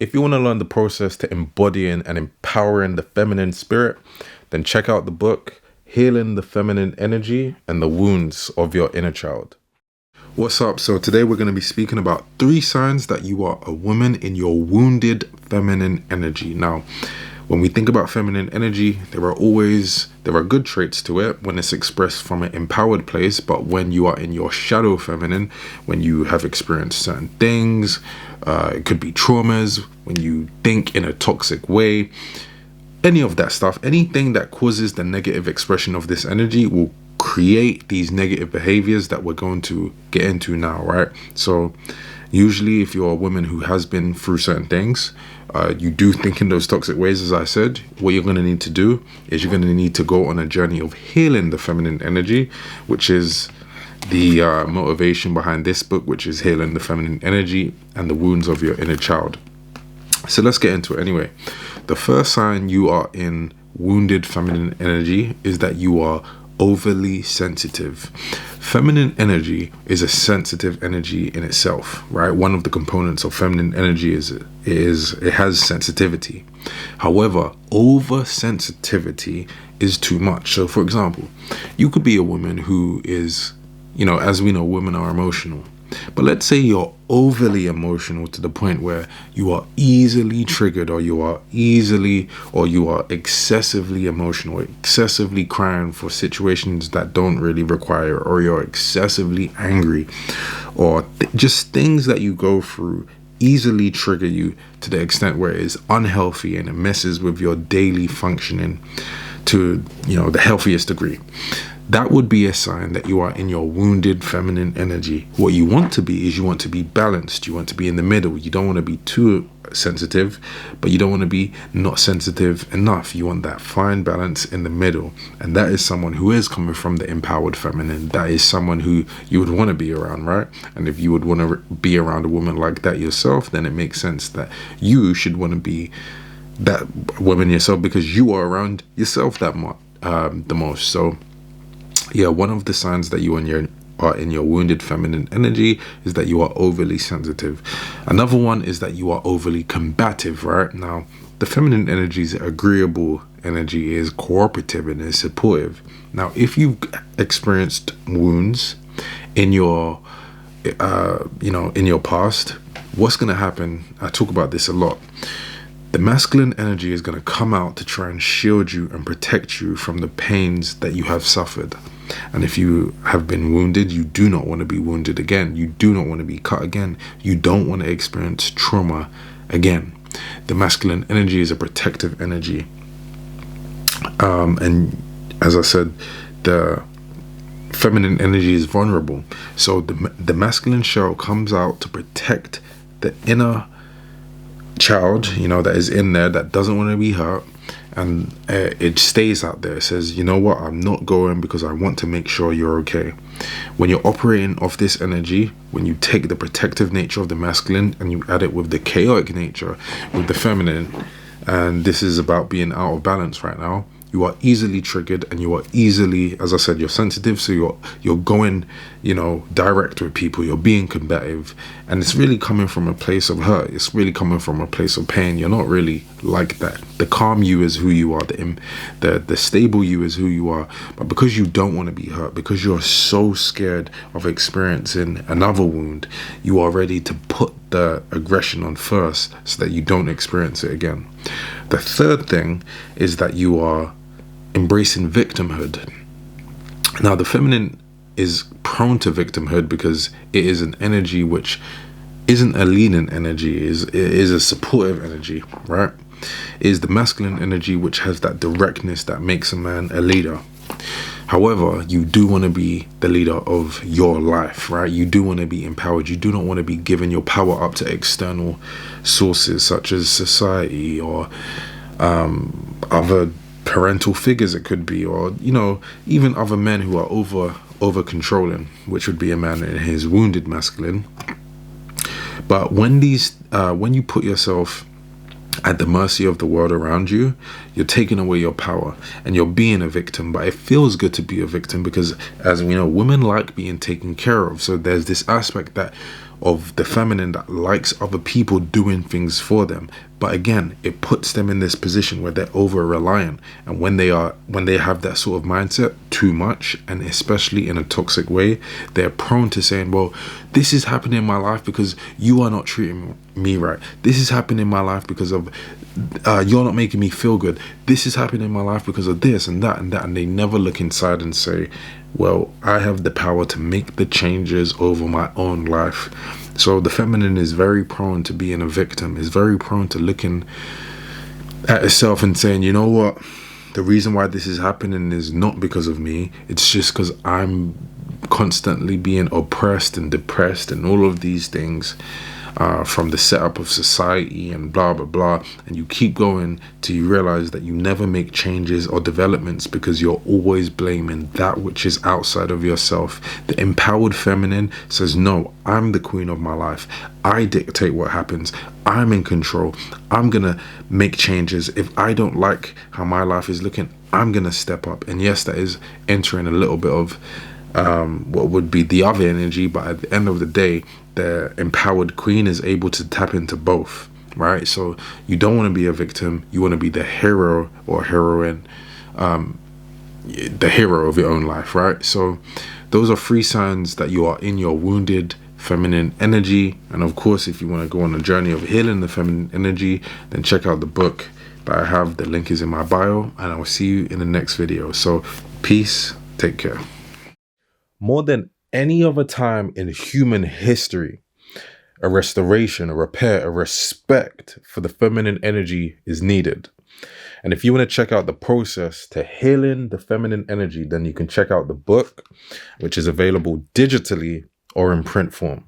if you want to learn the process to embodying and empowering the feminine spirit, then check out the book, Healing the Feminine Energy and the Wounds of Your Inner Child. What's up? So today we're going to be speaking about 3 signs that you are a woman in your wounded feminine energy. Now, when we think about feminine energy, there are good traits to it when it's expressed from an empowered place, but when you are in your shadow feminine, when you have experienced certain things, it could be traumas, when you think in a toxic way, any of that stuff, anything that causes the negative expression of this energy will create these negative behaviors that we're going to get into now, right? So usually if you're a woman who has been through certain things, you do think in those toxic ways, as I said, what you're going to need to do is you're going to need to go on a journey of healing the feminine energy, which is the motivation behind this book, which is Healing the Feminine Energy and the Wounds of Your Inner Child. So let's get into it anyway. The first sign you are in wounded feminine energy is that you are overly sensitive. Feminine energy is a sensitive energy in itself, right? One of the components of feminine energy is it has sensitivity. However, oversensitivity is too much. So for example, you could be a woman who is, as we know, women are emotional. But let's say you're overly emotional to the point where you are easily triggered, or you are excessively emotional, excessively crying for situations that don't really require, or you're excessively angry, or just things that you go through easily trigger you to the extent where it is unhealthy and it messes with your daily functioning to, the healthiest degree. That would be a sign that you are in your wounded feminine energy. What you want to be is you want to be balanced. You want to be in the middle. You don't want to be too sensitive, but you don't want to be not sensitive enough. You want that fine balance in the middle. And that is someone who is coming from the empowered feminine. That is someone who you would want to be around, right? And if you would want to be around a woman like that yourself, then it makes sense that you should want to be that woman yourself, because you are around yourself that the most. So yeah, one of the signs that you are in your wounded feminine energy is that you are overly sensitive. Another one is that you are overly combative, right? Now, the feminine energy's agreeable energy is cooperative and is supportive. Now, if you've experienced wounds in your, in your past, what's going to happen? I talk about this a lot. The masculine energy is going to come out to try and shield you and protect you from the pains that you have suffered. And if you have been wounded, you do not want to be wounded again. You do not want to be cut again. You don't want to experience trauma again. The masculine energy is a protective energy. And as I said, the feminine energy is vulnerable. So the masculine shell comes out to protect the inner child, that is in there, that doesn't want to be hurt, and it stays out there. It says, you know what, I'm not going because I want to make sure you're okay. When you're operating off this energy, when you take the protective nature of the masculine and you add it with the chaotic nature with the feminine, and this is about being out of balance right now, you are easily triggered, and you are easily, as I said, you're sensitive, so you're going, direct with people, you're being combative, and it's really coming from a place of hurt. It's really coming from a place of pain. You're not really like that. The calm you is who you are, the stable you is who you are, but because you don't want to be hurt, because you're so scared of experiencing another wound, you are ready to put the aggression on first so that you don't experience it again. The third thing is that you are embracing victimhood. Now, the feminine is prone to victimhood because it is an energy which isn't a leading energy, it is a supportive energy, right? It is the masculine energy which has that directness that makes a man a leader. However, you do want to be the leader of your life, right? You do want to be empowered. You do not want to be giving your power up to external sources such as society or other parental figures, it could be, or even other men who are over controlling, which would be a man in his wounded masculine. But when you put yourself at the mercy of the world around you, you're taking away your power and you're being a victim. But it feels good to be a victim because, as we know, women like being taken care of. So there's this aspect that of the feminine that likes other people doing things for them. But again, it puts them in this position where they're over reliant. And when they have that sort of mindset too much, and especially in a toxic way, they're prone to saying, well, this is happening in my life because you are not treating me right. This is happening in my life because of you're not making me feel good. This is happening in my life because of this and that and that. And they never look inside and say, well, I have the power to make the changes over my own life. So the feminine is very prone to being a victim, is very prone to looking at itself and saying, you know what, the reason why this is happening is not because of me. It's just because I'm constantly being oppressed and depressed and all of these things from the setup of society and blah blah blah. And you keep going till you realize that you never make changes or developments because you're always blaming that which is outside of yourself. The empowered feminine says, no, I'm the queen of my life. I dictate what happens. I'm in control. I'm gonna make changes. If I don't like how my life is looking, I'm gonna step up. And yes, that is entering a little bit of what would be the other energy, but at the end of the day, the empowered queen is able to tap into both, right? So you don't want to be a victim. You want to be the hero or heroine, the hero of your own life, right? So those are 3 signs that you are in your wounded feminine energy. And of course, if you want to go on a journey of healing the feminine energy, then check out the book that I have. The link is in my bio, and I will see you in the next video. So peace, take care. More than any other time in human history, a restoration, a repair, a respect for the feminine energy is needed. And if you want to check out the process to healing the feminine energy, then you can check out the book, which is available digitally or in print form.